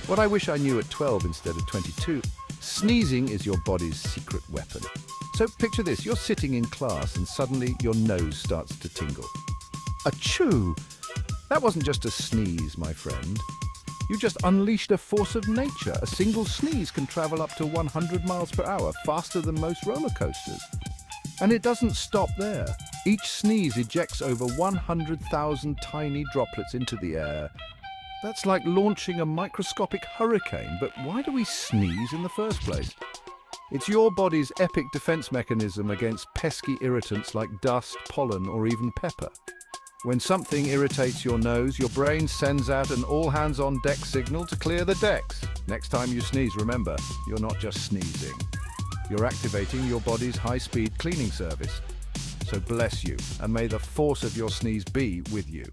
What I wish I knew at 12 instead of 22. Sneezing is your body's secret weapon. So picture this, you're sitting in class and suddenly your nose starts to tingle. Achoo! That wasn't just a sneeze, my friend. You just unleashed a force of nature. A single sneeze can travel up to 100 miles per hour, faster than most roller coasters. And it doesn't stop there. Each sneeze ejects over 100,000 tiny droplets into the air. That's like launching a microscopic hurricane, but why do we sneeze in the first place? It's your body's epic defense mechanism against pesky irritants like dust, pollen, or even pepper. When something irritates your nose, your brain sends out an all-hands-on-deck signal to clear the decks. Next time you sneeze, remember, you're not just sneezing. You're activating your body's high-speed cleaning service. So bless you, and may the force of your sneeze be with you.